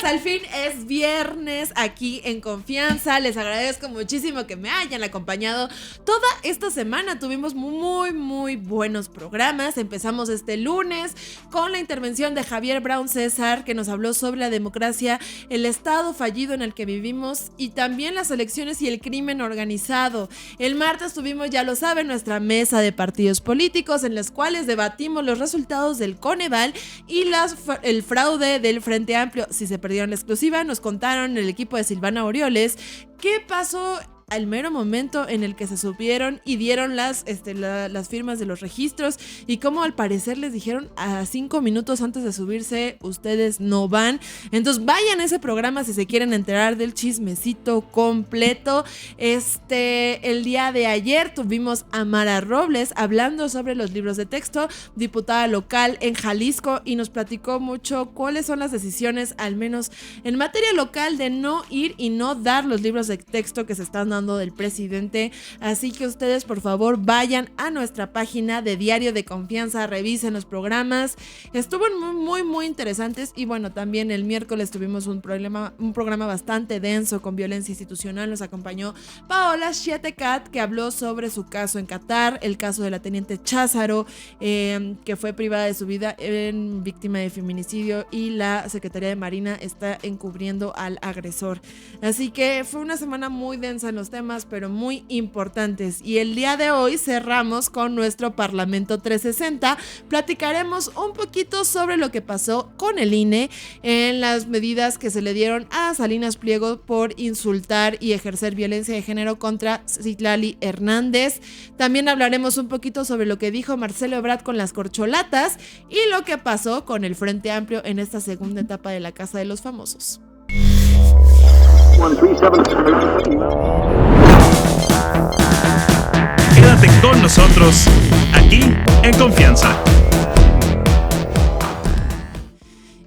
al fin es viernes aquí en Confianza. Les agradezco muchísimo que me hayan acompañado toda esta semana. Tuvimos muy buenos programas. Empezamos este lunes con la intervención de Javier Brown César, que nos habló sobre la democracia, el estado fallido en el que vivimos y también las elecciones y el crimen organizado. El martes tuvimos, ya lo saben, nuestra mesa de partidos políticos en las cuales debatimos los resultados del Coneval y el fraude del Frente Amplio. Si se perdieron la exclusiva, nos contaron el equipo de Silvana Orioles qué pasó al mero momento en el que se subieron y dieron las firmas de los registros y cómo al parecer les dijeron a 5 minutos antes de subirse, ustedes no van. Entonces vayan a ese programa si se quieren enterar del chismecito completo. El día de ayer tuvimos a Mara Robles hablando sobre los libros de texto, diputada local en Jalisco, y nos platicó mucho cuáles son las decisiones, al menos en materia local, de no ir y no dar los libros de texto que se están dando del presidente. Así que ustedes, por favor, vayan a nuestra página de Diario de Confianza, revisen los programas. Estuvieron muy interesantes. Y bueno, también el miércoles tuvimos un programa bastante denso con violencia institucional. Nos acompañó Paola Chiatecat, que habló sobre su caso en Qatar, el caso de la teniente Cházaro, que fue privada de su vida en víctima de feminicidio, y la Secretaría de Marina está encubriendo al agresor. Así que fue una semana muy densa en los temas, pero muy importantes. Y el día de hoy cerramos con nuestro Parlamento 360. Platicaremos un poquito sobre lo que pasó con el INE en las medidas que se le dieron a Salinas Pliego por insultar y ejercer violencia de género contra Citlali Hernández. También hablaremos un poquito sobre lo que dijo Marcelo Ebrard con las corcholatas y lo que pasó con el Frente Amplio en esta segunda etapa de la Casa de los Famosos. Quédate con nosotros, aquí en Confianza.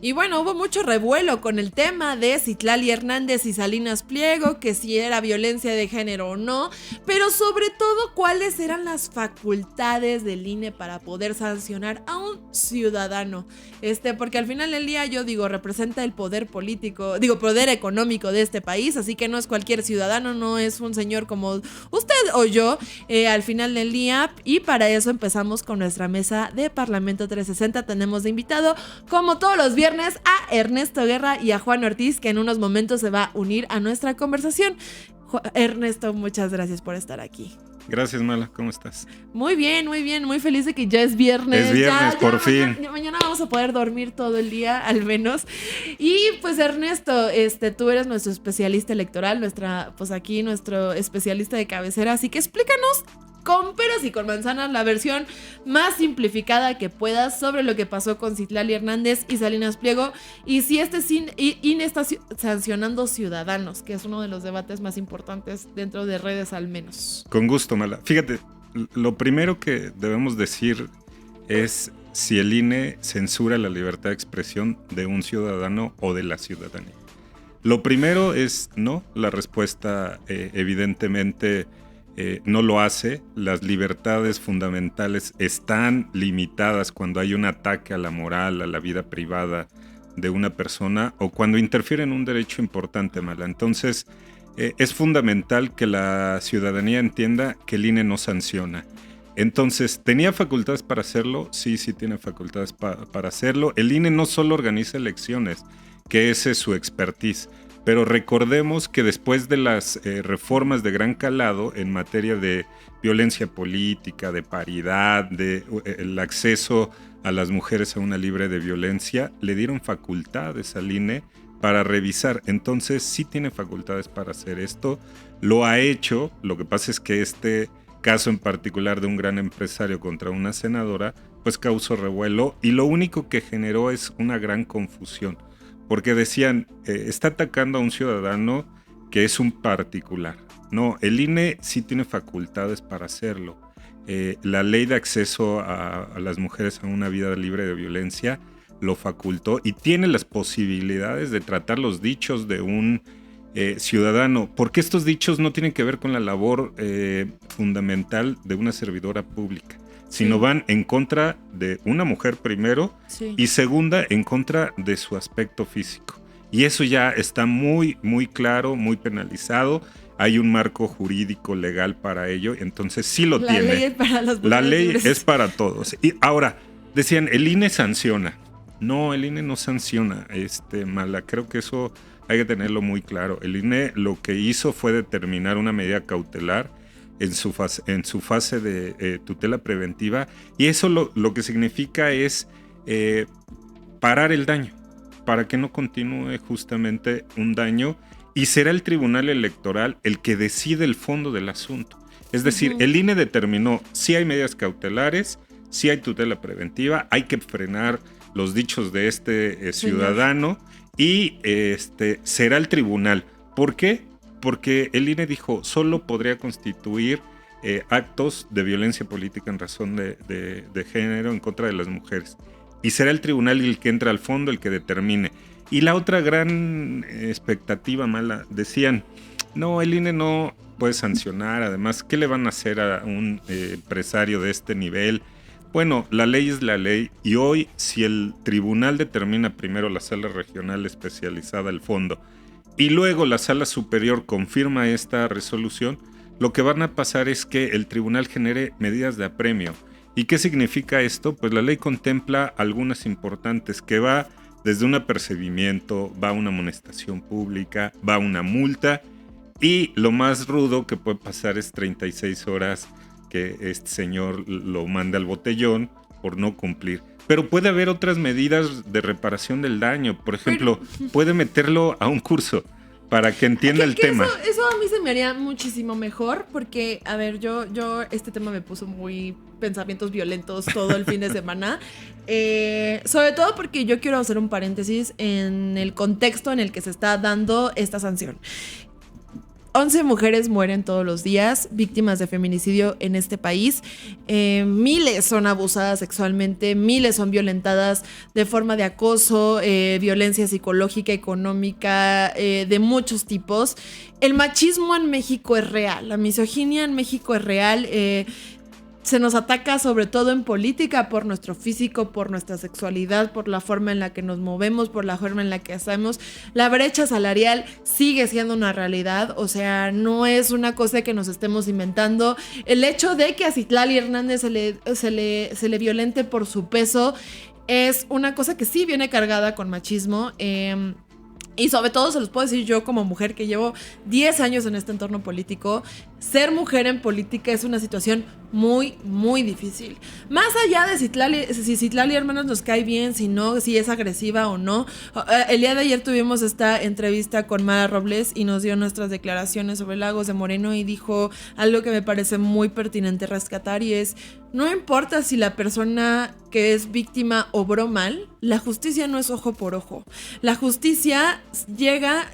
Y bueno, hubo mucho revuelo con el tema de Citlali Hernández y Salinas Pliego, que si era violencia de género o no, pero sobre todo cuáles eran las facultades del INE para poder sancionar a un ciudadano. Porque al final del día, yo digo, representa el poder político, poder económico de este país, así que no es cualquier ciudadano, no es un señor como usted o yo, al final del día. Y para eso empezamos con nuestra mesa de Parlamento 360. Tenemos de invitado, como todos los viernes, a Ernesto Guerra y a Juan Ortiz, que en unos momentos se va a unir a nuestra conversación. Ernesto, muchas gracias por estar aquí. Gracias, Mala, ¿cómo estás? Muy bien, muy feliz de que ya es viernes. Es viernes, por fin. Mañana vamos a poder dormir todo el día, al menos. Y pues, Ernesto, tú eres nuestro especialista electoral, nuestro especialista de cabecera, así que explícanos con peras y con manzanas la versión más simplificada que puedas sobre lo que pasó con Citlali Hernández y Salinas Pliego, y si INE está sancionando ciudadanos, que es uno de los debates más importantes dentro de redes, al menos. Con gusto, Mala. Fíjate, lo primero que debemos decir es si el INE censura la libertad de expresión de un ciudadano o de la ciudadanía. Lo primero es no, la respuesta evidentemente no lo hace. Las libertades fundamentales están limitadas cuando hay un ataque a la moral, a la vida privada de una persona, o cuando interfiere en un derecho importante, Mala. Entonces, es fundamental que la ciudadanía entienda que el INE no sanciona. Entonces, ¿tenía facultades para hacerlo? Sí tiene facultades para hacerlo. El INE no solo organiza elecciones, que ese es su expertise, pero recordemos que después de las reformas de gran calado en materia de violencia política, de paridad, de el acceso a las mujeres a una libre de violencia, le dieron facultades al INE para revisar. Entonces sí tiene facultades para hacer esto, lo ha hecho. Lo que pasa es que este caso en particular de un gran empresario contra una senadora, pues causó revuelo, y lo único que generó es una gran confusión. Porque decían, está atacando a un ciudadano que es un particular. No, el INE sí tiene facultades para hacerlo. La ley de acceso a las mujeres a una vida libre de violencia lo facultó y tiene las posibilidades de tratar los dichos de un ciudadano, porque estos dichos no tienen que ver con la labor fundamental de una servidora pública, sino van en contra de una mujer primero, y segunda, en contra de su aspecto físico. Y eso ya está muy, muy claro, muy penalizado. Hay un marco jurídico legal para ello, entonces sí lo tiene. La ley es para las La ley libres. es para todos. Y ahora, decían, el INE sanciona. No, el INE no sanciona, Mala. Creo que eso hay que tenerlo muy claro. El INE lo que hizo fue determinar una medida cautelar en su fase de tutela preventiva, y eso lo que significa es parar el daño, para que no continúe justamente un daño, y será el Tribunal Electoral el que decide el fondo del asunto. Es decir, el INE determinó si hay medidas cautelares, si hay tutela preventiva, hay que frenar los dichos de ciudadano, y será el tribunal. ¿Por qué? Porque el INE dijo, solo podría constituir actos de violencia política en razón de género en contra de las mujeres. Y será el tribunal el que entra al fondo, el que determine. Y la otra gran expectativa mala, decían, no, el INE no puede sancionar, además, ¿qué le van a hacer a un empresario de este nivel? Bueno, la ley es la ley, y hoy, si el tribunal determina primero la sala regional especializada, el fondo, y luego la sala superior confirma esta resolución, lo que van a pasar es que el tribunal genere medidas de apremio. ¿Y qué significa esto? Pues la ley contempla algunas importantes, que va desde un apercibimiento, va una amonestación pública, va una multa, y lo más rudo que puede pasar es 36 horas que este señor lo manda al botellón por no cumplir. Pero puede haber otras medidas de reparación del daño. Por ejemplo, puede meterlo a un curso para que entienda el tema. Eso a mí se me haría muchísimo mejor, porque, a ver, yo este tema me puso muy pensamientos violentos todo el fin de semana. Sobre todo porque yo quiero hacer un paréntesis en el contexto en el que se está dando esta sanción. 11 mujeres mueren todos los días víctimas de feminicidio en este país. Miles son abusadas sexualmente, miles son violentadas de forma de acoso, violencia psicológica, económica, de muchos tipos. El machismo en México es real, la misoginia en México es real. Se nos ataca sobre todo en política por nuestro físico, por nuestra sexualidad, por la forma en la que nos movemos, por la forma en la que hacemos. La brecha salarial sigue siendo una realidad, o sea, no es una cosa que nos estemos inventando. El hecho de que a Citlali Hernández se le violente por su peso es una cosa que sí viene cargada con machismo. Y sobre todo se los puedo decir yo como mujer que llevo 10 años en este entorno político. Ser mujer en política es una situación muy, muy difícil. Más allá de si Citlali Hernández nos cae bien, si no, si es agresiva o no. El día de ayer tuvimos esta entrevista con Mara Robles y nos dio nuestras declaraciones sobre Lagos de Moreno, y dijo algo que me parece muy pertinente rescatar, y es: no importa si la persona que es víctima obró mal, la justicia no es ojo por ojo. La justicia llega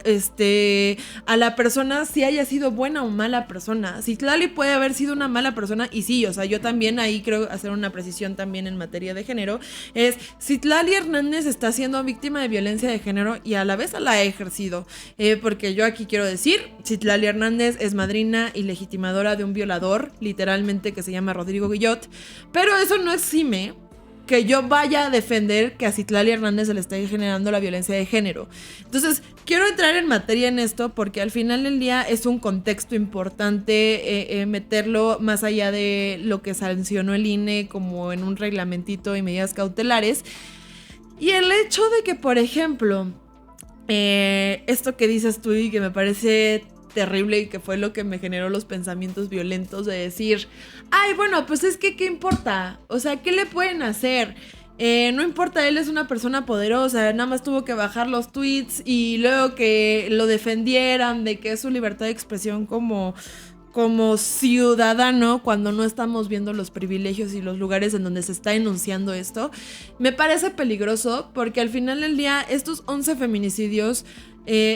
a la persona si haya sido buena o mala persona. Citlali puede haber sido una mala persona, y sí, o sea, yo también ahí creo hacer una precisión también en materia de género. Es: Citlali Hernández está siendo víctima de violencia de género y a la vez la ha ejercido. Porque yo aquí quiero decir, Citlali Hernández es madrina y legitimadora de un violador, literalmente, que se llama Rodrigo Guillot. Pero eso no exime que yo vaya a defender que a Citlali Hernández se le esté generando la violencia de género. Entonces, quiero entrar en materia en esto porque al final del día es un contexto importante meterlo más allá de lo que sancionó el INE como en un reglamentito y medidas cautelares. Y el hecho de que, por ejemplo, esto que dices tú y que me parece terrible y que fue lo que me generó los pensamientos violentos de decir, ay, bueno, pues es que ¿qué importa? O sea, ¿qué le pueden hacer? No importa, él es una persona poderosa, nada más tuvo que bajar los tweets y luego que lo defendieran de que es su libertad de expresión como ciudadano, cuando no estamos viendo los privilegios y los lugares en donde se está enunciando esto. Me parece peligroso porque al final del día estos 11 feminicidios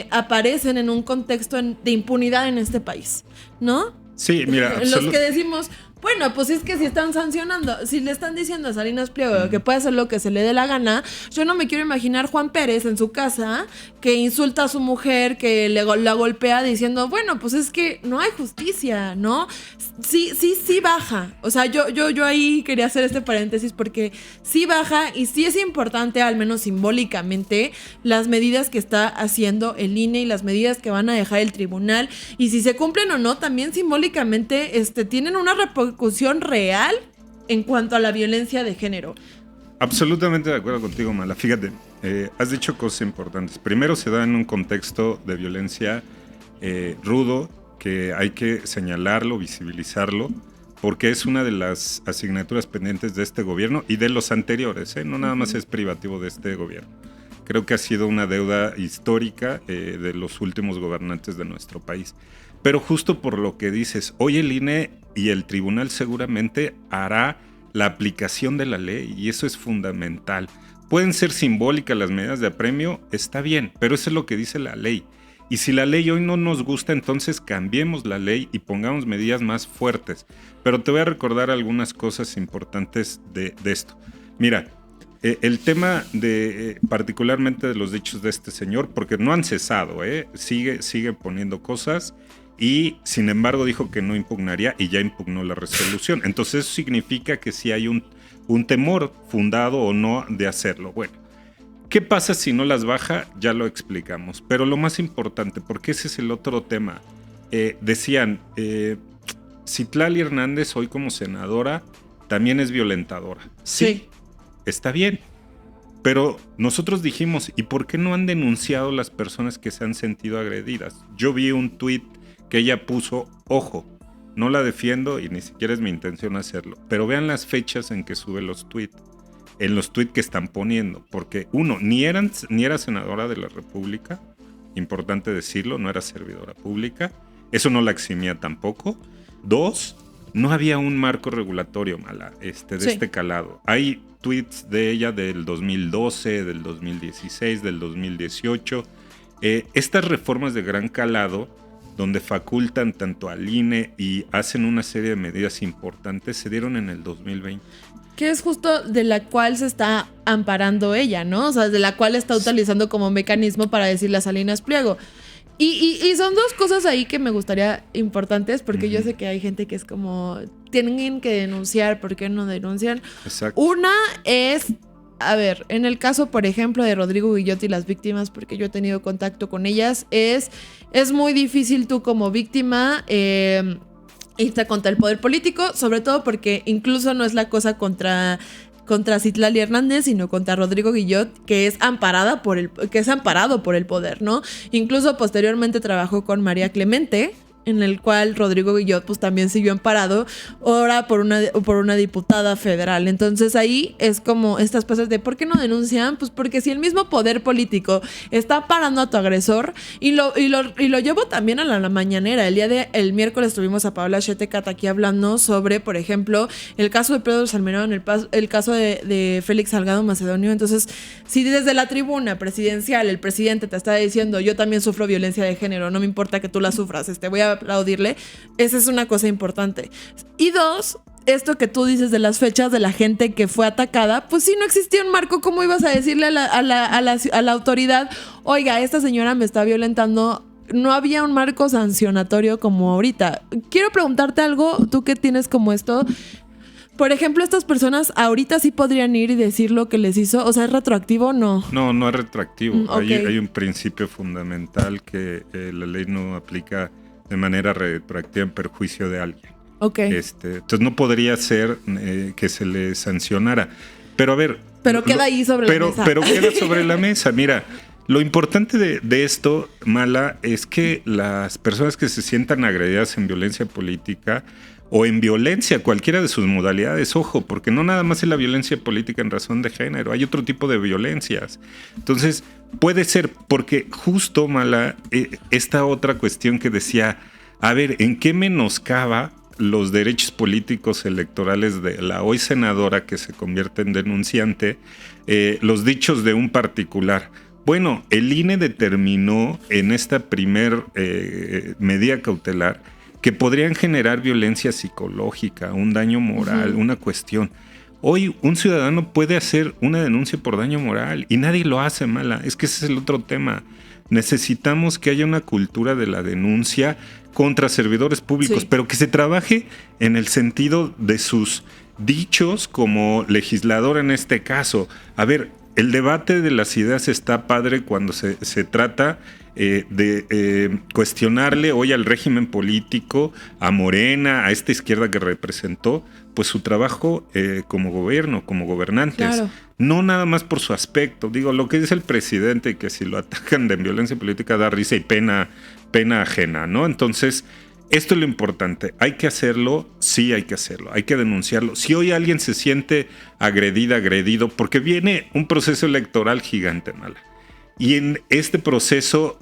aparecen en un contexto de impunidad en este país, ¿no? Sí, mira, los que decimos, Bueno, pues es que si están sancionando, si le están diciendo a Salinas Pliego que puede hacer lo que se le dé la gana, yo no me quiero imaginar Juan Pérez en su casa que insulta a su mujer, que la golpea diciendo, bueno, pues es que no hay justicia, ¿no? Sí baja. O sea, yo ahí quería hacer este paréntesis porque sí baja y sí es importante, al menos simbólicamente, las medidas que está haciendo el INE y las medidas que van a dejar el tribunal. Y si se cumplen o no, también simbólicamente tienen una repercusión real en cuanto a la violencia de género. Absolutamente de acuerdo contigo, Mala. Fíjate, has dicho cosas importantes. Primero, se da en un contexto de violencia rudo, que hay que señalarlo, visibilizarlo, porque es una de las asignaturas pendientes de este gobierno y de los anteriores, no nada más es privativo de este gobierno. Creo que ha sido una deuda histórica de los últimos gobernantes de nuestro país. Pero justo por lo que dices, hoy el INE y el tribunal seguramente hará la aplicación de la ley y eso es fundamental. Pueden ser simbólicas las medidas de apremio, está bien, pero eso es lo que dice la ley. Y si la ley hoy no nos gusta, entonces cambiemos la ley y pongamos medidas más fuertes. Pero te voy a recordar algunas cosas importantes de esto. Mira, el tema particularmente de los dichos de este señor, porque no han cesado, sigue poniendo cosas y sin embargo dijo que no impugnaría y ya impugnó la resolución. Entonces eso significa que sí hay un temor fundado o no de hacerlo. Bueno, ¿qué pasa si no las baja? Ya lo explicamos. Pero lo más importante, porque ese es el otro tema, decían, Citlali Hernández hoy como senadora también es violentadora. Sí. Está bien, pero nosotros dijimos, ¿y por qué no han denunciado las personas que se han sentido agredidas? Yo vi un tuit que ella puso, ojo, no la defiendo y ni siquiera es mi intención hacerlo, pero vean las fechas en que sube los tuits, en los tuits que están poniendo, porque uno, ni era senadora de la República, importante decirlo, no era servidora pública, eso no la eximía tampoco. Dos, no había un marco regulatorio, Mala, de este calado. Hay tweets de ella del 2012, del 2016, del 2018. Estas reformas de gran calado, donde facultan tanto al INE y hacen una serie de medidas importantes, se dieron en el 2020. Que es justo de la cual se está amparando ella, ¿no? O sea, de la cual está utilizando como mecanismo para decirle a Salinas Pliego. Y son dos cosas ahí que me gustaría importantes, porque yo sé que hay gente que es como, tienen que denunciar, ¿por qué no denuncian? Exacto. Una es, a ver, en el caso, por ejemplo, de Rodrigo Guillot y las víctimas, porque yo he tenido contacto con ellas, es muy difícil tú como víctima irte contra el poder político, sobre todo porque incluso no es la cosa contra Citlali Hernández, sino contra Rodrigo Guillot, que es amparado por el poder, ¿no? Incluso posteriormente trabajó con María Clemente, en el cual Rodrigo Guillot pues también siguió amparado, ahora por una diputada federal. Entonces ahí es como estas cosas de ¿por qué no denuncian? Pues porque si el mismo poder político está parando a tu agresor, y lo llevo también a la mañanera. El miércoles tuvimos a Paola Shetecat aquí hablando sobre, por ejemplo, el caso de Pedro Salmerón, el caso de Félix Salgado Macedonio. Entonces, si desde la tribuna presidencial el presidente te está diciendo yo también sufro violencia de género, no me importa que tú la sufras, voy a aplaudirle, esa es una cosa importante. Y dos, esto que tú dices de las fechas de la gente que fue atacada, pues si no existía un marco, ¿cómo ibas a decirle a la autoridad, oiga, esta señora me está violentando? No había un marco sancionatorio como ahorita. Quiero preguntarte algo, tú que tienes como esto. Por ejemplo, estas personas ahorita sí podrían ir y decir lo que les hizo. O sea, ¿es retroactivo o no? No es retroactivo. Okay. Hay un principio fundamental que la ley no aplica de manera retroactiva en perjuicio de alguien. Okay. Entonces no podría ser que se le sancionara. Pero a ver... Pero queda ahí sobre la mesa. Pero queda sobre la mesa. Mira, lo importante de esto, Mala, es que las personas que se sientan agredidas en violencia política o en violencia, cualquiera de sus modalidades, ojo, porque no nada más es la violencia política en razón de género, hay otro tipo de violencias. Entonces, puede ser, porque justo, Mala, esta otra cuestión que decía, a ver, ¿en qué menoscaba los derechos políticos electorales de la hoy senadora que se convierte en denunciante, los dichos de un particular? Bueno, el INE determinó en esta primer medida cautelar que podrían generar violencia psicológica, un daño moral, una cuestión. Hoy un ciudadano puede hacer una denuncia por daño moral y nadie lo hace, Mala. Es que ese es el otro tema. Necesitamos que haya una cultura de la denuncia contra servidores públicos, pero que se trabaje en el sentido de sus dichos como legislador en este caso. A ver, el debate de las ideas está padre cuando se trata de cuestionarle hoy al régimen político, a Morena, a esta izquierda que representó, pues su trabajo como gobierno, como gobernantes. Claro. No nada más por su aspecto. Digo, lo que dice el presidente, que si lo atacan de violencia política da risa y pena ajena, ¿no? Entonces, esto es lo importante. Hay que hacerlo, sí hay que hacerlo. Hay que denunciarlo. Si hoy alguien se siente agredido, porque viene un proceso electoral gigante, Mala. Y en este proceso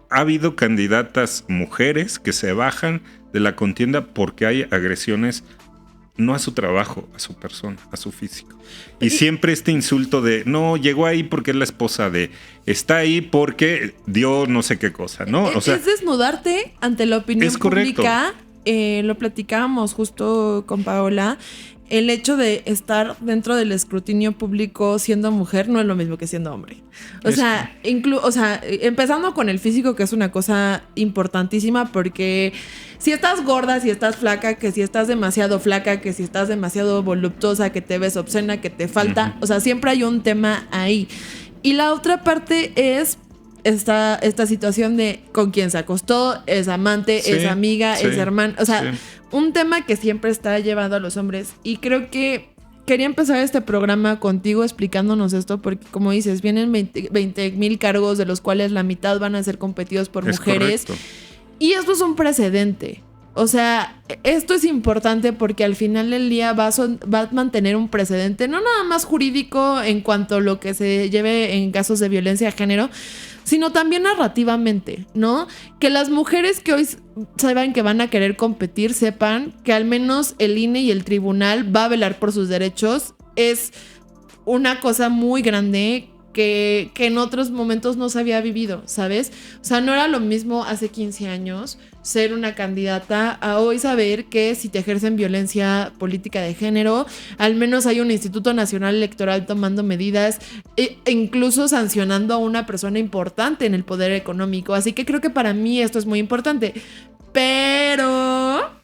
ha habido candidatas mujeres que se bajan de la contienda porque hay agresiones no a su trabajo, a su persona, a su físico. Y siempre este insulto de, no, llegó ahí porque es la esposa de, está ahí porque dio no sé qué cosa, ¿no? O sea, es desnudarte ante la opinión pública. Lo platicábamos justo con Paola. El hecho de estar dentro del escrutinio público siendo mujer no es lo mismo que siendo hombre. O sea, empezando con el físico, que es una cosa importantísima, porque si estás gorda, si estás flaca, que si estás demasiado flaca, que si estás demasiado voluptuosa, que te ves obscena, que te falta, o sea, siempre hay un tema ahí. Y la otra parte es esta situación de con quién se acostó, es amante, es amiga, es hermana, o sea, un tema que siempre está llevado a los hombres. Y creo que quería empezar este programa contigo explicándonos esto, porque como dices, vienen 20,000 cargos, de los cuales la mitad van a ser competidos por mujeres. Correcto. Y esto es un precedente. O sea, esto es importante porque al final del día va a mantener un precedente, no nada más jurídico en cuanto a lo que se lleve en casos de violencia de género, sino también narrativamente, ¿no? Que las mujeres que hoy saben que van a querer competir sepan que al menos el INE y el tribunal va a velar por sus derechos. Es una cosa muy grande que en otros momentos no se había vivido, ¿sabes? O sea, no era lo mismo hace 15 años ser una candidata a hoy saber que si te ejercen violencia política de género, al menos hay un Instituto Nacional Electoral tomando medidas e incluso sancionando a una persona importante en el poder económico. Así que creo que para mí esto es muy importante. Pero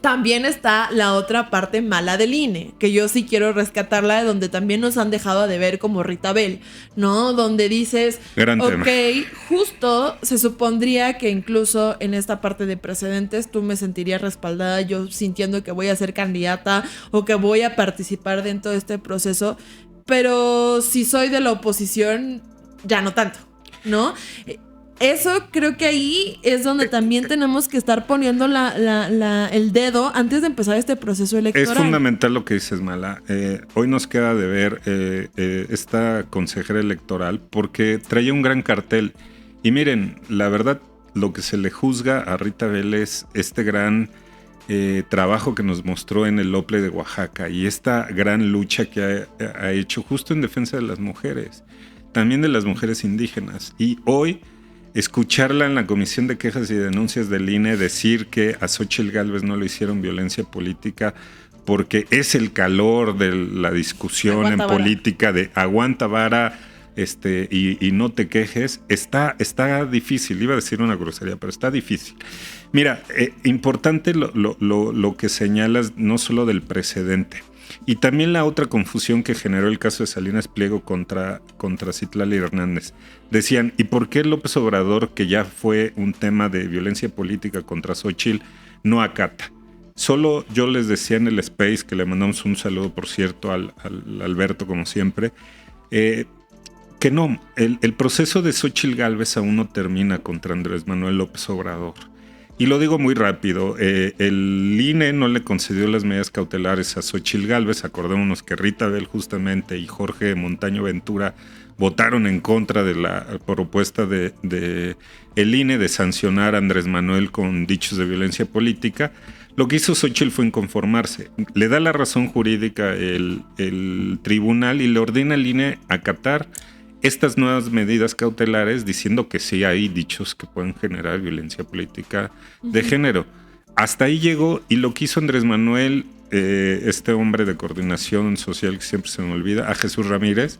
también está la otra parte mala del INE, que yo sí quiero rescatarla, de donde también nos han dejado de ver como Rita Bell, ¿no? Donde dices, ok, justo se supondría que incluso en esta parte de precedentes tú me sentirías respaldada, yo sintiendo que voy a ser candidata o que voy a participar dentro de este proceso, pero si soy de la oposición, ya no tanto, ¿no? Eso creo que ahí es donde también tenemos que estar poniendo el dedo antes de empezar este proceso electoral. Es fundamental lo que dices, Mala. Hoy nos queda de ver esta consejera electoral porque traía un gran cartel. Y miren, la verdad, lo que se le juzga a Rita Bell es este gran trabajo que nos mostró en el Ople de Oaxaca y esta gran lucha que ha hecho justo en defensa de las mujeres, también de las mujeres indígenas. Y hoy escucharla en la Comisión de Quejas y Denuncias del INE decir que a Xóchitl Gálvez no le hicieron violencia política porque es el calor de la discusión en política de aguanta vara y no te quejes, está difícil. Iba a decir una grosería, pero está difícil. Mira, importante lo que señalas, no solo del precedente, y también la otra confusión que generó el caso de Salinas Pliego contra Citlali Hernández. Decían, ¿y por qué López Obrador, que ya fue un tema de violencia política contra Xóchitl, no acata? Solo yo les decía en el Space, que le mandamos un saludo, por cierto, al Alberto, como siempre, que no, el proceso de Xóchitl Gálvez aún no termina contra Andrés Manuel López Obrador. Y lo digo muy rápido, el INE no le concedió las medidas cautelares a Xóchitl Gálvez. Acordémonos que Rita Bell justamente y Jorge Montaño Ventura votaron en contra de la propuesta de el INE de sancionar a Andrés Manuel con dichos de violencia política. Lo que hizo Xóchitl fue inconformarse. Le da la razón jurídica el tribunal y le ordena al INE acatar estas nuevas medidas cautelares, diciendo que sí hay dichos que pueden generar violencia política de género. hasta ahí llegó, y lo que hizo Andrés Manuel, este hombre de coordinación social que siempre se me olvida, a Jesús Ramírez,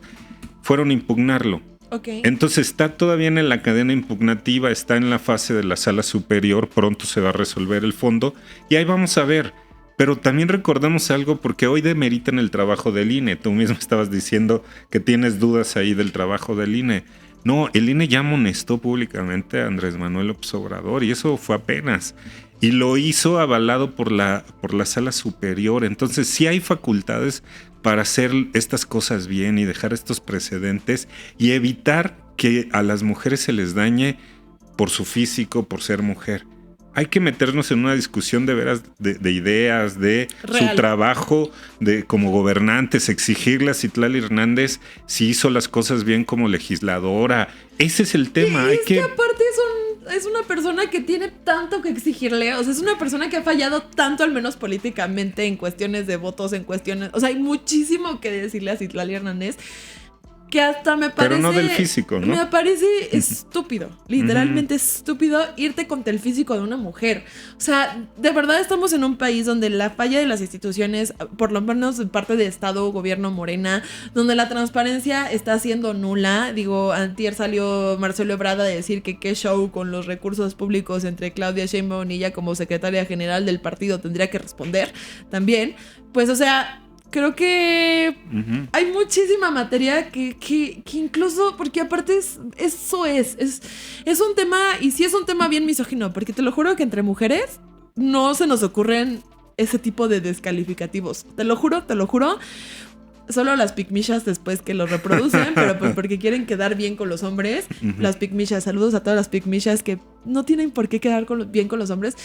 fueron a impugnarlo. Okay. Entonces está todavía en la cadena impugnativa, está en la fase de la sala superior, pronto se va a resolver el fondo y ahí vamos a ver. Pero también recordemos algo, porque hoy demeritan el trabajo del INE. Tú mismo estabas diciendo que tienes dudas ahí del trabajo del INE. No, el INE ya amonestó públicamente a Andrés Manuel López Obrador y eso fue apenas. Y lo hizo avalado por la sala superior. Entonces sí hay facultades para hacer estas cosas bien y dejar estos precedentes y evitar que a las mujeres se les dañe por su físico, por ser mujer. Hay que meternos en una discusión de veras de ideas, de Real. Su trabajo de como gobernantes, exigirle a Citlali Hernández si hizo las cosas bien como legisladora. Ese es el tema. Y es que aparte es una persona que tiene tanto que exigirle, o sea, es una persona que ha fallado tanto, al menos políticamente, en cuestiones de votos, en cuestiones, o sea, hay muchísimo que decirle a Citlali Hernández, que hasta me parece... Pero no del físico, ¿no? Me parece estúpido, literalmente estúpido irte contra el físico de una mujer. O sea, de verdad estamos en un país donde la falla de las instituciones, por lo menos de parte de Estado, gobierno Morena, donde la transparencia está siendo nula. Digo, antier salió Marcelo Ebrard a decir que qué show con los recursos públicos entre Claudia Sheinbaum y ella como secretaria general del partido tendría que responder también. Pues, o sea... Creo que hay muchísima materia que incluso, porque aparte eso es un tema, y sí es un tema bien misógino, porque te lo juro que entre mujeres no se nos ocurren ese tipo de descalificativos. Te lo juro. Solo las pigmishas después que lo reproducen, pero pues porque quieren quedar bien con los hombres. Las pigmishas, saludos a todas las pigmishas que no tienen por qué quedar bien con los hombres.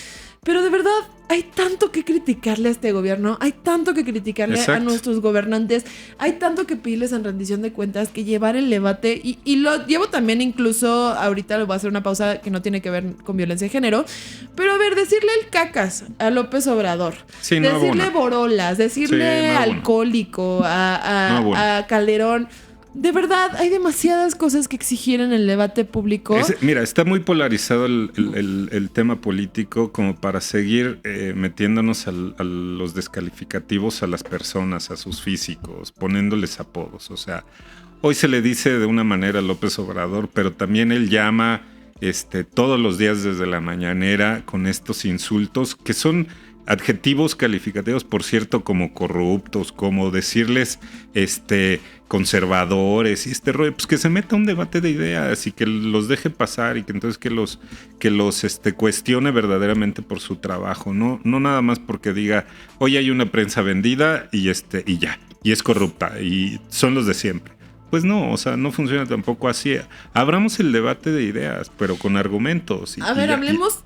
Pero de verdad, hay tanto que criticarle a este gobierno, hay tanto que criticarle a nuestros gobernantes, hay tanto que pedirles en rendición de cuentas, que llevar el debate, y lo llevo también incluso, ahorita le voy a hacer una pausa que no tiene que ver con violencia de género, pero a ver, decirle el cacas a López Obrador, sí, no decirle abona. borolas, decirle sí, no alcohólico a Calderón. De verdad, hay demasiadas cosas que exigir en el debate público. Mira, está muy polarizado el tema político como para seguir metiéndonos a los descalificativos a las personas, a sus físicos, poniéndoles apodos. O sea, hoy se le dice de una manera a López Obrador, pero también él llama todos los días desde la mañanera con estos insultos que son adjetivos calificativos, por cierto, como corruptos, como decirles conservadores y rollo, pues que se meta un debate de ideas y que los deje pasar y que entonces que los cuestione verdaderamente por su trabajo, no nada más porque diga, hoy hay una prensa vendida y ya, y es corrupta y son los de siempre. Pues no, o sea, no funciona tampoco así. Abramos el debate de ideas, pero con argumentos. Hablemos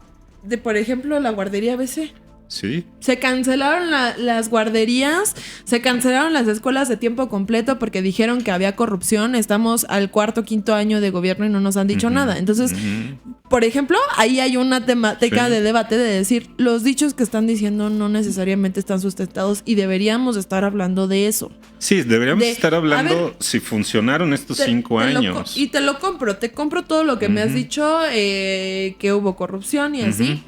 de, por ejemplo, la guardería ABC. Sí. Se cancelaron las guarderías, se cancelaron las escuelas de tiempo completo porque dijeron que había corrupción. Estamos al 4º, 5º año de gobierno y no nos han dicho nada. Entonces, por ejemplo, ahí hay una temática de debate de decir, los dichos que están diciendo no necesariamente están sustentados y deberíamos estar hablando de eso. Sí, deberíamos estar hablando si funcionaron estos 5 años. Y te compro todo lo que me has dicho, que hubo corrupción y así.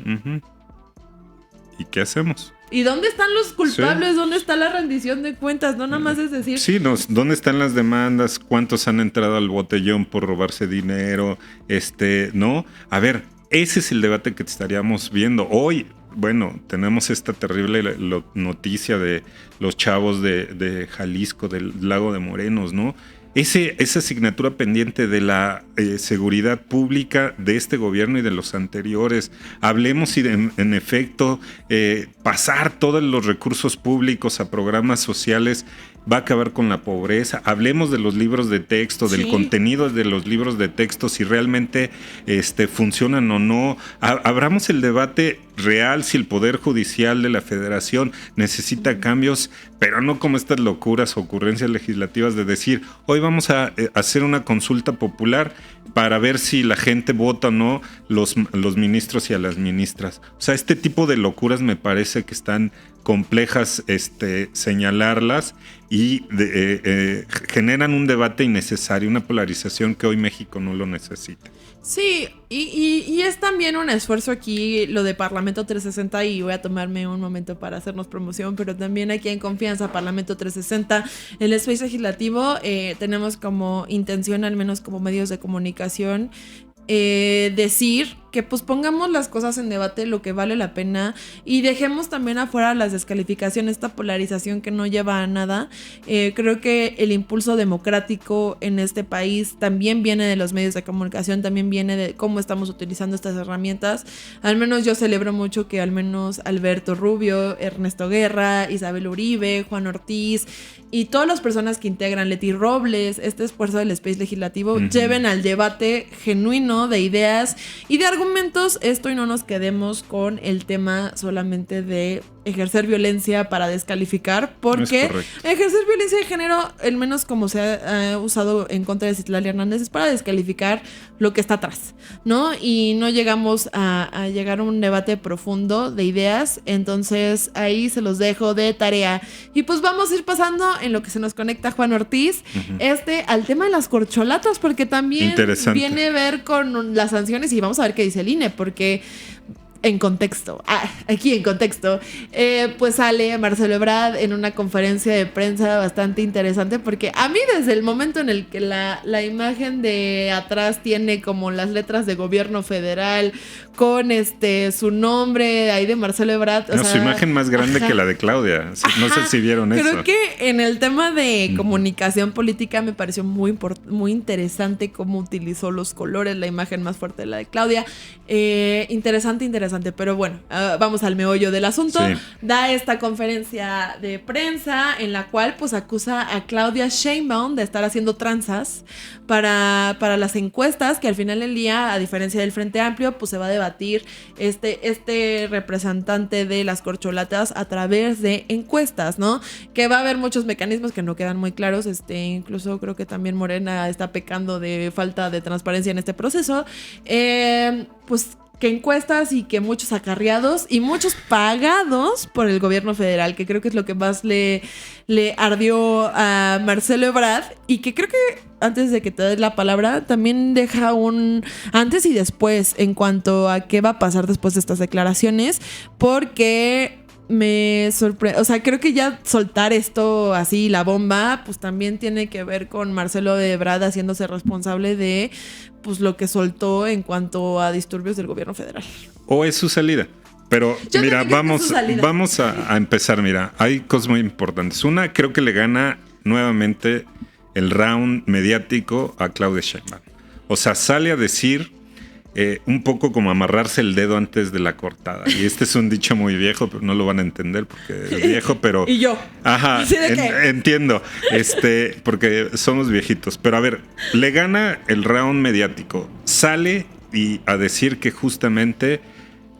¿Y qué hacemos? ¿Y dónde están los culpables? Sí. ¿Dónde está la rendición de cuentas? No nada más es decir... Sí, ¿dónde están las demandas? ¿Cuántos han entrado al botellón por robarse dinero? ¿No? A ver, ese es el debate que estaríamos viendo. Hoy, bueno, tenemos esta terrible noticia de los chavos de Jalisco, del Lago de Morenos, ¿no? Esa asignatura pendiente de la seguridad pública de este gobierno y de los anteriores. Hablemos si en efecto pasar todos los recursos públicos a programas sociales va a acabar con la pobreza. Hablemos de los libros de texto, del contenido de los libros de texto, si realmente funcionan o no. Abramos el debate real si el Poder Judicial de la Federación necesita cambios, pero no como estas locuras o ocurrencias legislativas de decir, hoy vamos a hacer una consulta popular para ver si la gente vota o no los ministros y a las ministras. O sea, este tipo de locuras me parece que están complejas señalarlas y generan un debate innecesario, una polarización que hoy México no lo necesita. Sí, y es también un esfuerzo aquí lo de Parlamento 360 y voy a tomarme un momento para hacernos promoción, pero también aquí en Confianza, Parlamento 360, el espacio legislativo, tenemos como intención, al menos como medios de comunicación, decir que pues pongamos las cosas en debate, lo que vale la pena, y dejemos también afuera las descalificaciones, esta polarización que no lleva a nada. Creo que el impulso democrático en este país también viene de los medios de comunicación, también viene de cómo estamos utilizando estas herramientas. Al menos yo celebro mucho que al menos Alberto Rubio, Ernesto Guerra, Isabel Uribe, Juan Ortiz y todas las personas que integran, Leti Robles, este esfuerzo del Space Legislativo, lleven al debate genuino de ideas y de argumentos esto, y no nos quedemos con el tema solamente de ejercer violencia para descalificar, porque ejercer violencia de género, al menos como se ha usado en contra de Citlali Hernández, es para descalificar lo que está atrás, ¿no? Y no llegamos a llegar a un debate profundo de ideas, entonces ahí se los dejo de tarea. Y pues vamos a ir pasando en lo que se nos conecta Juan Ortiz, al tema de las corcholatas, porque también viene a ver con las sanciones, y vamos a ver qué dice el INE, porque en contexto, aquí en contexto, pues sale Marcelo Ebrard en una conferencia de prensa bastante interesante, porque a mí desde el momento en el que la imagen de atrás tiene como las letras de gobierno federal con su nombre ahí de Marcelo Ebrard, o sea, su imagen más grande que la de Claudia, no sé si vieron eso. Creo que en el tema de comunicación política me pareció muy interesante cómo utilizó los colores, la imagen más fuerte de la de Claudia, interesante, pero bueno, vamos al meollo del asunto. Sí. Da esta conferencia de prensa en la cual pues acusa a Claudia Sheinbaum de estar haciendo tranzas para las encuestas, que al final del día, a diferencia del Frente Amplio, pues se va a debatir este representante de las corcholatas a través de encuestas, ¿no? Que va a haber muchos mecanismos que no quedan muy claros, incluso creo que también Morena está pecando de falta de transparencia en este proceso. Pues que encuestas y que muchos acarreados y muchos pagados por el gobierno federal, que creo que es lo que más le ardió a Marcelo Ebrard, y que creo que antes de que te dé la palabra también deja un antes y después en cuanto a qué va a pasar después de estas declaraciones, porque me sorprende, o sea, creo que ya soltar esto así, la bomba, pues también tiene que ver con Marcelo Ebrard haciéndose responsable de pues lo que soltó en cuanto a disturbios del gobierno federal. O es su salida. Pero yo mira, vamos a empezar. Mira, hay cosas muy importantes. Una, creo que le gana nuevamente el round mediático a Claudia Sheinbaum. O sea, sale a decir un poco como amarrarse el dedo antes de la cortada. Y este es un dicho muy viejo, pero no lo van a entender porque es viejo, pero... ¿Y yo? Ajá, entiendo, porque somos viejitos. Pero a ver, le gana el round mediático. Sale a decir que justamente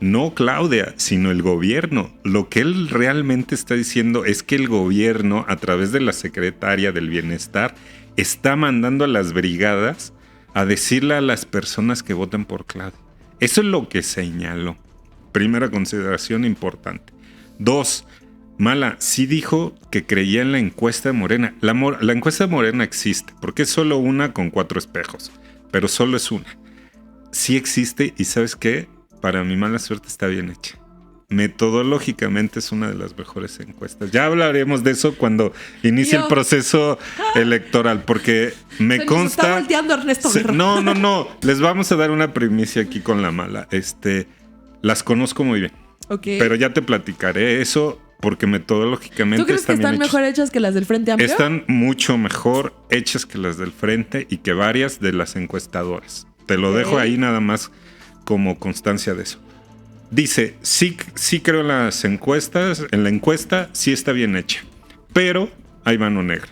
no Claudia, sino el gobierno. Lo que él realmente está diciendo es que el gobierno, a través de la secretaria del Bienestar, está mandando a las brigadas a decirle a las personas que voten por Claudia. Eso es lo que señaló. Primera consideración importante. 2, Mala sí dijo que creía en la encuesta de Morena. La encuesta de Morena existe, porque es solo una con 4 espejos, pero solo es una. Sí existe, y ¿sabes qué? Para mi mala suerte está bien hecha. Metodológicamente es una de las mejores encuestas. Ya hablaremos de eso cuando inicie el proceso electoral, porque me consta... Se está volteando Ernesto Guerra. No. Les vamos a dar una primicia aquí con la Mala. Las conozco muy bien. Okay. Pero ya te platicaré eso, porque metodológicamente... ¿Tú crees que están mejor hechas que las del Frente Amplio? Están mucho mejor hechas que las del Frente y que varias de las encuestadoras. Te lo dejo ahí nada más como constancia de eso. Dice, sí creo en las encuestas, en la encuesta sí está bien hecha, pero hay mano negra.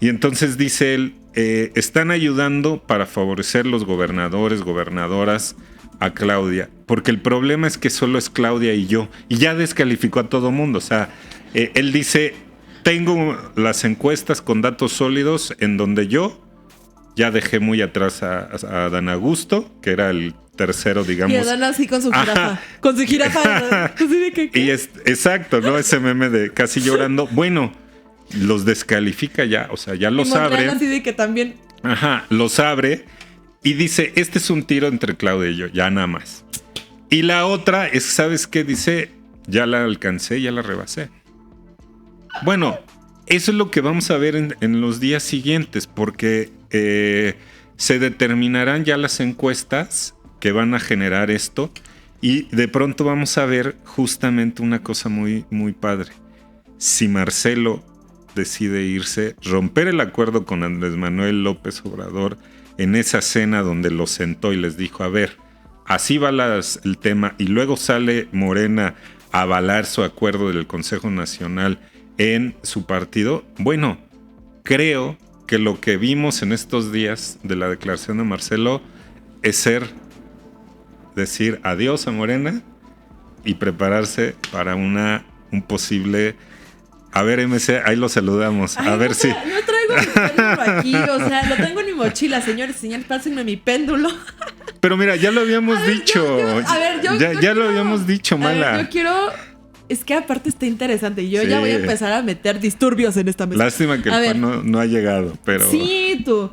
Y entonces dice él, están ayudando para favorecer los gobernadores, gobernadoras a Claudia, porque el problema es que solo es Claudia y yo, y ya descalificó a todo mundo. O sea, él dice, tengo las encuestas con datos sólidos en donde yo Ya dejé muy atrás a Adán Augusto, que era el tercero, digamos. Y Adán así con su jirafa. Con su jirafa. Así de que, Y exacto, ¿no? Ese meme de casi llorando. Bueno, los descalifica ya, o sea, ya los abre. Así de que también. Ajá, los abre y dice, este es un tiro entre Claudia y yo, ya nada más. Y la otra es, ¿sabes qué? Dice, ya la alcancé, ya la rebasé. Bueno, eso es lo que vamos a ver en los días siguientes, porque se determinarán ya las encuestas que van a generar esto y de pronto vamos a ver justamente una cosa muy, muy padre. Si Marcelo decide irse, romper el acuerdo con Andrés Manuel López Obrador en esa cena donde los sentó y les dijo, a ver, así va el tema, y luego sale Morena a avalar su acuerdo del Consejo Nacional en su partido. Bueno, creo que lo que vimos en estos días de la declaración de Marcelo es decir adiós a Morena y prepararse para un posible... A ver, MC, ahí lo saludamos. Ay, a ver si... No traigo mi péndulo aquí, o sea, lo tengo en mi mochila, señores, pásenme mi péndulo. Pero mira, ya lo habíamos dicho. Ya lo habíamos dicho, Mala. Yo quiero... Es que aparte está interesante. Yo ya voy a empezar a meter disturbios en esta mesa. Lástima que el Juan no ha llegado, pero... Sí, tú.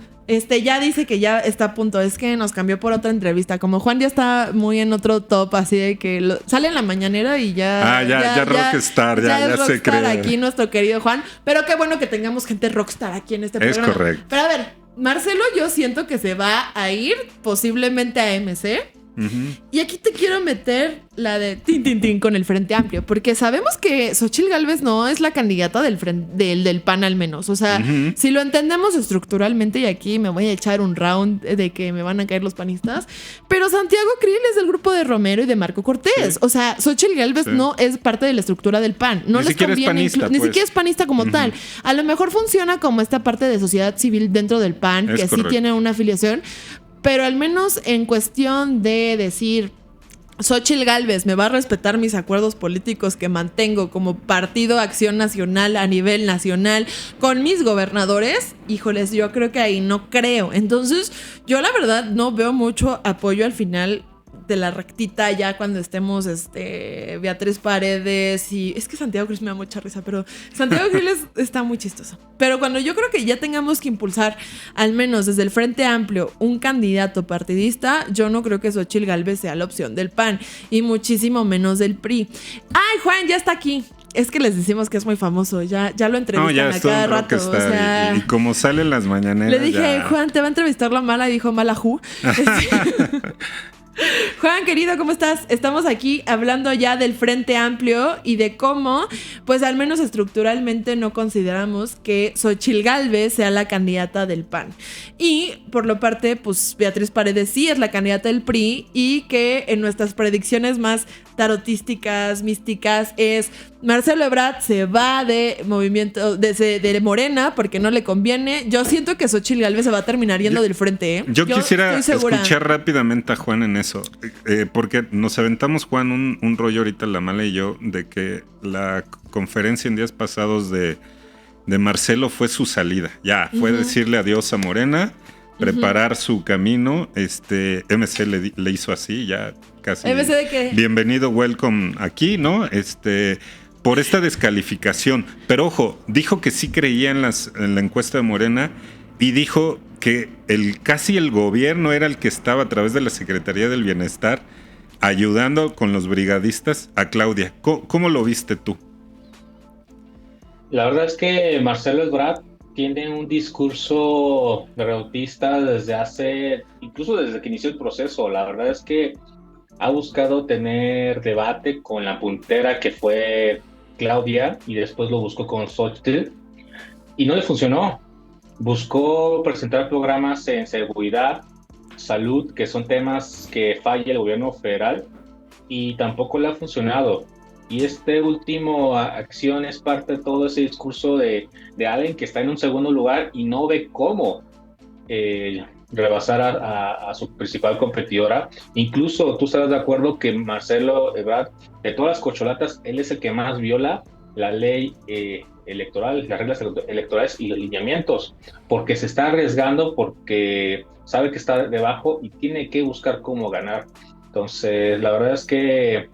Ya dice que ya está a punto. Es que nos cambió por otra entrevista. Como Juan ya está muy en otro top, así de que sale en la mañanera y ya... ya rockstar, ya es se cree. Aquí nuestro querido Juan. Pero qué bueno que tengamos gente rockstar aquí en este programa. Es correcto. Pero a ver, Marcelo yo siento que se va a ir posiblemente a MC. Uh-huh. Y aquí te quiero meter la de tin con el Frente Amplio, porque sabemos que Xóchitl Gálvez no es la candidata del PAN al menos. O sea, uh-huh, si lo entendemos estructuralmente, y aquí me voy a echar un round de que me van a caer los panistas, pero Santiago Krill es del grupo de Romero y de Marco Cortés. Sí. O sea, Xóchitl Gálvez no es parte de la estructura del PAN. No les conviene, panista, ni siquiera es panista como uh-huh tal. A lo mejor funciona como esta parte de sociedad civil dentro del PAN, que sí tiene una afiliación. Pero al menos en cuestión de decir, Xóchitl Gálvez me va a respetar mis acuerdos políticos que mantengo como Partido Acción Nacional a nivel nacional con mis gobernadores, híjoles, yo creo que ahí no creo. Entonces, yo la verdad no veo mucho apoyo al final de la rectita ya cuando estemos Beatriz Paredes y... Es que Santiago Krill me da mucha risa, pero Santiago Krill está muy chistoso. Pero cuando yo creo que ya tengamos que impulsar, al menos desde el Frente Amplio, un candidato partidista, yo no creo que Xóchitl Gálvez sea la opción del PAN y muchísimo menos del PRI. ¡Ay, Juan, ya está aquí! Es que les decimos que es muy famoso, ya lo entrevistan a cada rato. O sea, y como salen las mañaneras. Le dije, Juan, te va a entrevistar la Mala, y dijo Malajú. Juan, querido, ¿cómo estás? Estamos aquí hablando ya del Frente Amplio y de cómo, pues al menos estructuralmente no consideramos que Xóchitl Gálvez sea la candidata del PAN. Y por lo parte, pues Beatriz Paredes sí es la candidata del PRI y que en nuestras predicciones más tarotísticas, místicas, es Marcelo Ebrard se va de movimiento de Morena porque no le conviene. Yo siento que Xóchitl Gálvez se va a terminar yendo del frente, ¿eh? Yo quisiera escuchar rápidamente a Juan en eso, porque nos aventamos, Juan, un rollo ahorita la Mala y yo, de que la conferencia en días pasados de Marcelo fue su salida. Ya, fue decirle adiós a Morena, preparar su camino. MC le hizo así, ya casi. ¿MC de qué? Bienvenido, welcome aquí, ¿no? Por esta descalificación. Pero ojo, dijo que sí creía en la encuesta de Morena y dijo que casi el gobierno era el que estaba a través de la Secretaría del Bienestar ayudando con los brigadistas a Claudia. ¿Cómo lo viste tú? La verdad es que Marcelo Ebrard tiene un discurso derrotista incluso desde que inició el proceso. La verdad es que ha buscado tener debate con la puntera que fue Claudia y después lo buscó con Xóchitl y no le funcionó. Buscó presentar programas en seguridad, salud, que son temas que falla el gobierno federal y tampoco le ha funcionado. Y último acción es parte de todo ese discurso de alguien que está en un segundo lugar y no ve cómo rebasar a su principal competidora. Incluso tú estarás de acuerdo que Marcelo Ebrard, de todas las corcholatas, él es el que más viola la ley electoral, las reglas electorales y los lineamientos, porque se está arriesgando, porque sabe que está debajo y tiene que buscar cómo ganar. Entonces, la verdad es que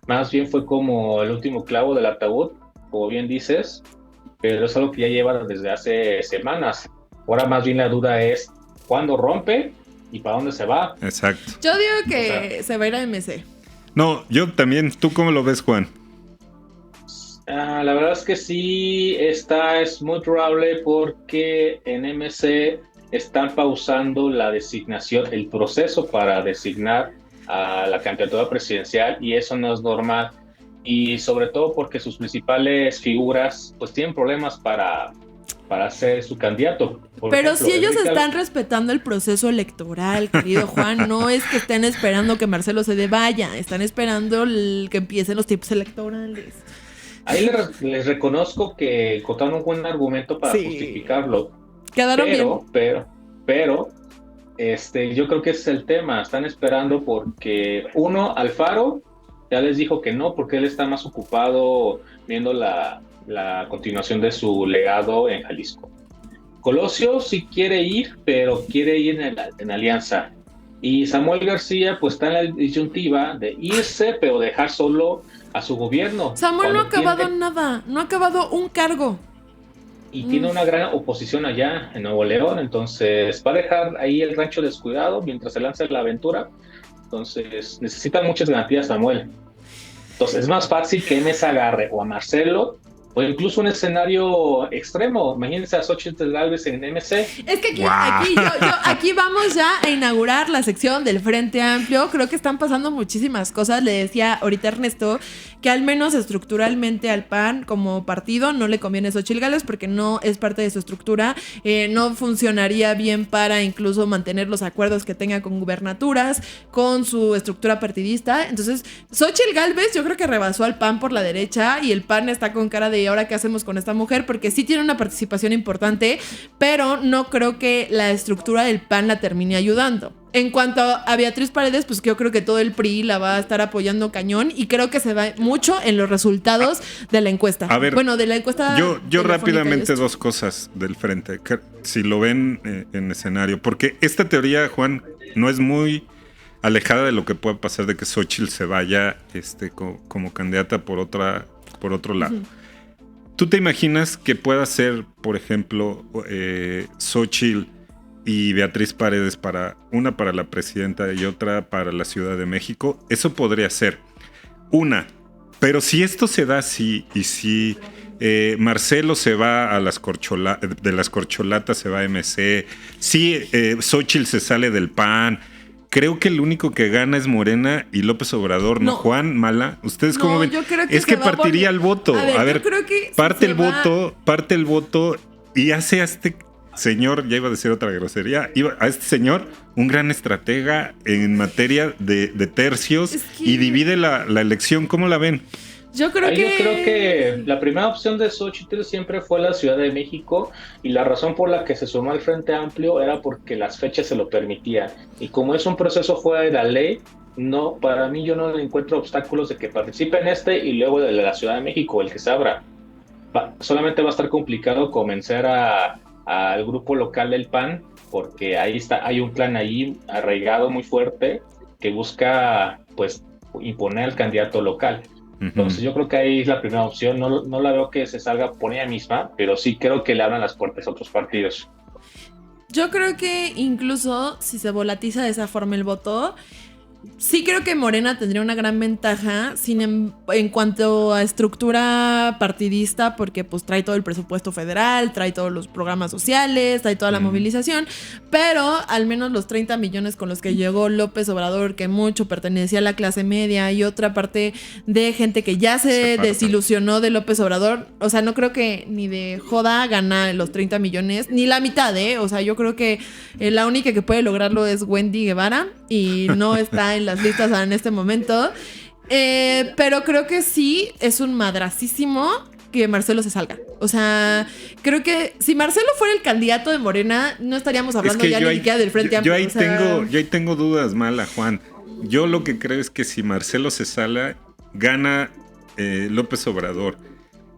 más bien fue como el último clavo del ataúd, como bien dices, pero es algo que ya lleva desde hace semanas. Ahora más bien la duda es cuándo rompe y para dónde se va. Exacto. Yo digo que se va a ir a MC. No, yo también. ¿Tú cómo lo ves, Juan? La verdad es que sí, es muy probable porque en MC están pausando la designación, el proceso para designar a la candidatura presidencial, y eso no es normal. Y sobre todo porque sus principales figuras pues tienen problemas para ser su candidato. Pero si ellos están respetando el proceso electoral, querido Juan, no es que estén esperando que Marcelo se vaya, están esperando que empiecen los tiempos electorales. Ahí les reconozco que contaron un buen argumento para justificarlo. Quedaron bien. Pero, yo creo que ese es el tema. Están esperando porque, Alfaro ya les dijo que no, porque él está más ocupado viendo la continuación de su legado en Jalisco. Colosio sí quiere ir, pero quiere ir en alianza. Y Samuel García pues está en la disyuntiva de irse, pero dejar solo a su gobierno. Samuel no ha acabado nada, no ha acabado un cargo. Y tiene una gran oposición allá en Nuevo León, entonces va a dejar ahí el rancho descuidado mientras se lanza la aventura. Entonces necesita muchas garantías Samuel. Entonces es más fácil que MS agarre o a Marcelo, o incluso un escenario extremo. Imagínense a Xóchitl Gálvez en MC. Es que aquí vamos ya a inaugurar la sección del Frente Amplio. Creo que están pasando muchísimas cosas. Le decía ahorita Ernesto que al menos estructuralmente al PAN como partido no le conviene Xóchitl Gálvez porque no es parte de su estructura. No funcionaría bien para incluso mantener los acuerdos que tenga con gubernaturas, con su estructura partidista. Entonces, Xóchitl Gálvez yo creo que rebasó al PAN por la derecha y el PAN está con cara de ¿ahora qué hacemos con esta mujer? Porque sí tiene una participación importante, pero no creo que la estructura del PAN la termine ayudando. En cuanto a Beatriz Paredes, pues yo creo que todo el PRI la va a estar apoyando cañón y creo que se va mucho en los resultados de la encuesta. A ver, bueno, de la encuesta. Yo rápidamente dos cosas del frente, si lo ven en escenario, porque esta teoría, Juan, no es muy alejada de lo que puede pasar de que Xóchitl se vaya como candidata por otro lado. Uh-huh. ¿Tú te imaginas que pueda ser, por ejemplo, Xóchitl y Beatriz Paredes una para la presidenta y otra para la Ciudad de México? Eso podría ser una. Pero si esto se da así y si Marcelo se va a de las corcholatas, se va a MC, si Xóchitl se sale del PAN, creo que el único que gana es Morena y López Obrador, ¿no? Juan, Mala. ¿Ustedes cómo ven? Yo creo que es que partiría el voto. A ver, yo creo que parte el voto y hace a este señor, ya iba a decir otra grosería, a este señor un gran estratega en materia de tercios y divide la elección. ¿Cómo la ven? Yo creo que la primera opción de Xóchitl siempre fue la Ciudad de México, y la razón por la que se sumó al Frente Amplio era porque las fechas se lo permitían. Y como es un proceso fuera de la ley, no, para mí yo no le encuentro obstáculos de que participe en y luego de la Ciudad de México, el que se abra. Solamente va a estar complicado convencer al grupo local del PAN, porque hay un plan ahí arraigado muy fuerte que busca pues imponer al candidato local. Entonces yo creo que ahí es la primera opción. No la veo que se salga por ella misma, pero sí creo que le abran las puertas a otros partidos. Yo creo que incluso si se volatiza de esa forma el voto, sí creo que Morena tendría una gran ventaja en cuanto a estructura partidista, porque pues trae todo el presupuesto federal, trae todos los programas sociales, trae toda la movilización, pero al menos los 30 millones con los que llegó López Obrador, que mucho pertenecía a la clase media, y otra parte de gente que ya se desilusionó de López Obrador, o sea, no creo que ni de joda gana los 30 millones, ni la mitad, o sea, yo creo que la única que puede lograrlo es Wendy Guevara, y no está en las listas en este momento, pero creo que sí es un madracísimo que Marcelo se salga. O sea, creo que si Marcelo fuera el candidato de Morena, no estaríamos hablando ni siquiera del Frente Amplio. Yo ahí tengo dudas, Mala, Juan. Yo lo que creo es que si Marcelo se sale, gana López Obrador.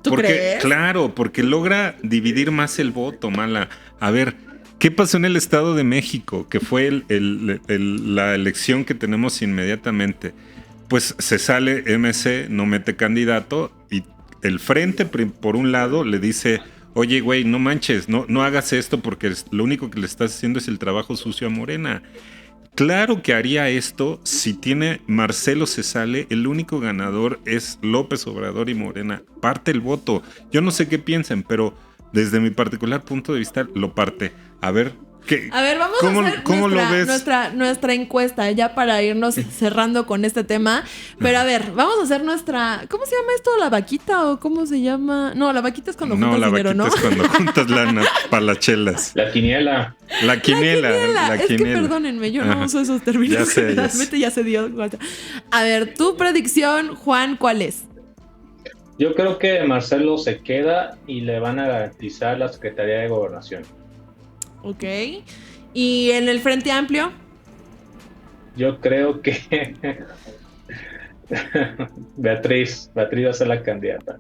¿Tú crees? Claro, porque logra dividir más el voto, Mala. A ver, ¿qué pasó en el Estado de México? Que fue la elección que tenemos inmediatamente. Pues se sale MC, no mete candidato y el frente, por un lado, le dice, oye, güey, no manches, no hagas esto porque lo único que le estás haciendo es el trabajo sucio a Morena. Claro que haría esto si tiene Marcelo se sale, el único ganador es López Obrador y Morena. Parte el voto. Yo no sé qué piensen, pero desde mi particular punto de vista lo parte. A ver, vamos a hacer ¿cómo lo ves? nuestra encuesta ya para irnos cerrando con este tema. Pero a ver, vamos a hacer nuestra... ¿Cómo se llama esto? ¿La vaquita o cómo se llama? No, la vaquita es cuando juntas dinero, ¿no? No, la vaquita es cuando juntas lana para las chelas. La quiniela. La quiniela. Es que perdónenme, yo no uso esos términos. Ya sé, realmente ya se dio. A ver, tu predicción, Juan, ¿cuál es? Yo creo que Marcelo se queda y le van a garantizar la Secretaría de Gobernación. Ok. ¿Y en el Frente Amplio? Yo creo que Beatriz va a ser la candidata.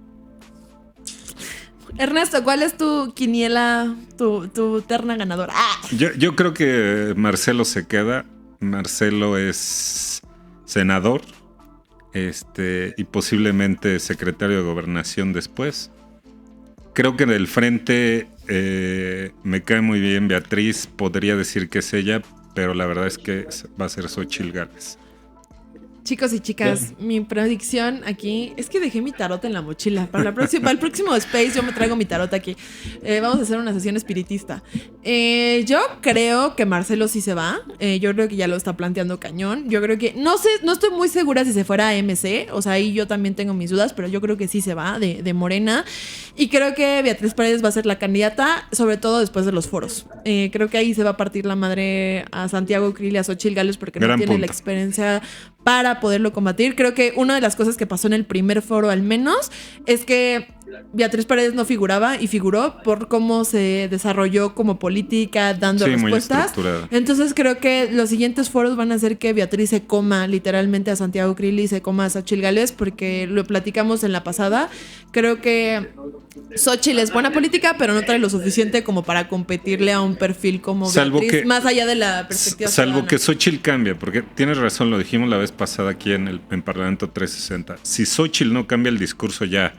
Ernesto, ¿cuál es tu quiniela, tu terna ganadora? ¡Ah! Yo creo que Marcelo se queda. Marcelo es senador, y posiblemente secretario de Gobernación después. Creo que en el frente me cae muy bien Beatriz, podría decir que es ella, pero la verdad es que va a ser Xóchitl Gálvez. Chicos y chicas, mi predicción aquí es que dejé mi tarot en la mochila. Para el próximo Space yo me traigo mi tarot aquí. Vamos a hacer una sesión espiritista. Yo creo que Marcelo sí se va. Yo creo que ya lo está planteando cañón. Yo creo que, no estoy muy segura si se fuera a MC. O sea, ahí yo también tengo mis dudas, pero yo creo que sí se va de Morena. Y creo que Beatriz Paredes va a ser la candidata, sobre todo después de los foros. Creo que ahí se va a partir la madre a Santiago Krill y a Xóchitl Gálvez porque no tiene la experiencia para poderlo combatir. Creo que una de las cosas que pasó en el primer foro al menos es que Beatriz Paredes no figuraba y figuró por cómo se desarrolló como política, dando respuestas. Entonces creo que los siguientes foros van a hacer que Beatriz se coma literalmente a Santiago Krill y se coma a Xóchitl Gálvez, porque lo platicamos en la pasada. Creo que Xóchitl es buena política, pero no trae lo suficiente como para competirle a un perfil como Beatriz, más allá de la perspectiva salvo ciudadana. Que Xóchitl cambie, porque tienes razón, lo dijimos la vez pasada aquí en Parlamento 360. Si Xóchitl no cambia el discurso ya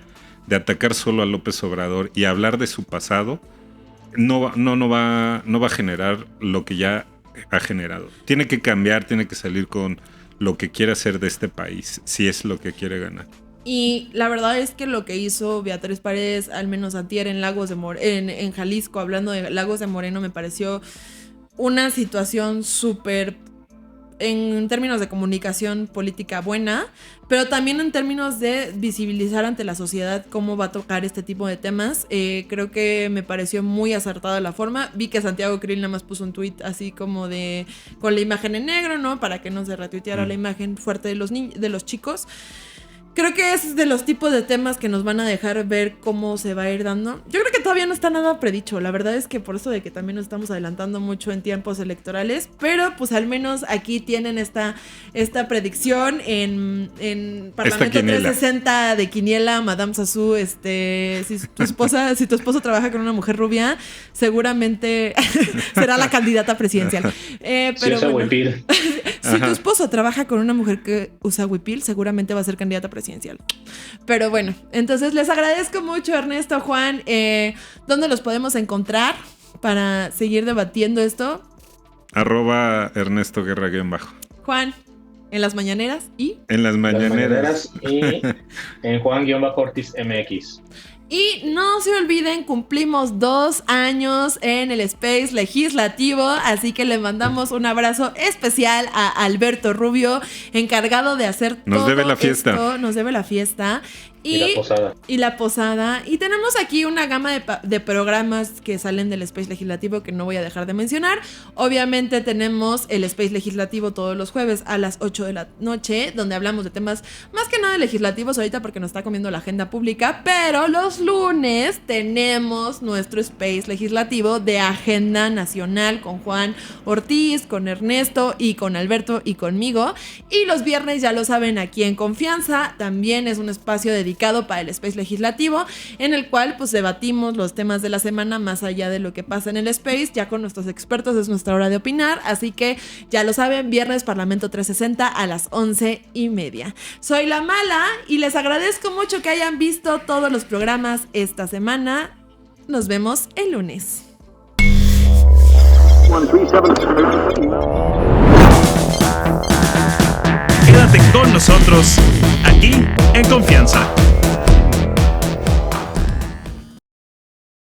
de atacar solo a López Obrador y hablar de su pasado, no va a generar lo que ya ha generado. Tiene que cambiar, tiene que salir con lo que quiere hacer de este país, si es lo que quiere ganar. Y la verdad es que lo que hizo Beatriz Paredes, al menos antier en en Jalisco, hablando de Lagos de Moreno, me pareció una situación súper, en términos de comunicación política, buena, pero también en términos de visibilizar ante la sociedad cómo va a tocar este tipo de temas. Creo que me pareció muy acertada la forma. Vi que Santiago Krill nada más puso un tweet así como con la imagen en negro, ¿no? Para que no se retuiteara la imagen fuerte de los chicos. Creo que es de los tipos de temas que nos van a dejar ver cómo se va a ir dando. Yo creo que todavía no está nada predicho. La verdad es que por eso de que también nos estamos adelantando mucho en tiempos electorales. Pero pues al menos aquí tienen esta predicción en Parlamento 360 de Quiniela, Madame Sassou. Si tu esposo trabaja con una mujer rubia, seguramente será la candidata presidencial. Pero usa huipil. Si tu esposo trabaja con una mujer que usa huipil, seguramente va a ser candidata presidencial. Pero bueno, entonces les agradezco mucho, Ernesto, Juan. ¿Dónde los podemos encontrar para seguir debatiendo esto? @Ernesto Guerra _ Juan, en las mañaneras y... En las mañaneras. Y en Juan-Ortiz MX. Y no se olviden, cumplimos 2 años en el Space Legislativo, así que le mandamos un abrazo especial a Alberto Rubio, encargado de hacer nos debe la fiesta. Esto. Nos debe la fiesta. Y la posada. Y tenemos aquí una gama de programas que salen del Space Legislativo que no voy a dejar de mencionar. Obviamente tenemos el Space Legislativo todos los jueves a las 8 de la noche, donde hablamos de temas más que nada legislativos ahorita porque nos está comiendo la agenda pública. Pero los lunes tenemos nuestro Space Legislativo de agenda nacional con Juan Ortiz, con Ernesto y con Alberto y conmigo. Y los viernes, ya lo saben, aquí en Confianza también es un espacio dedicado dedicado para el Space Legislativo, en el cual pues debatimos los temas de la semana más allá de lo que pasa en el Space, ya con nuestros expertos. Es nuestra hora de opinar, así que ya lo saben, viernes Parlamento 360 a las 11:30. Soy la Mala y les agradezco mucho que hayan visto todos los programas esta semana. Nos vemos el lunes. Quédate con nosotros aquí en Confianza.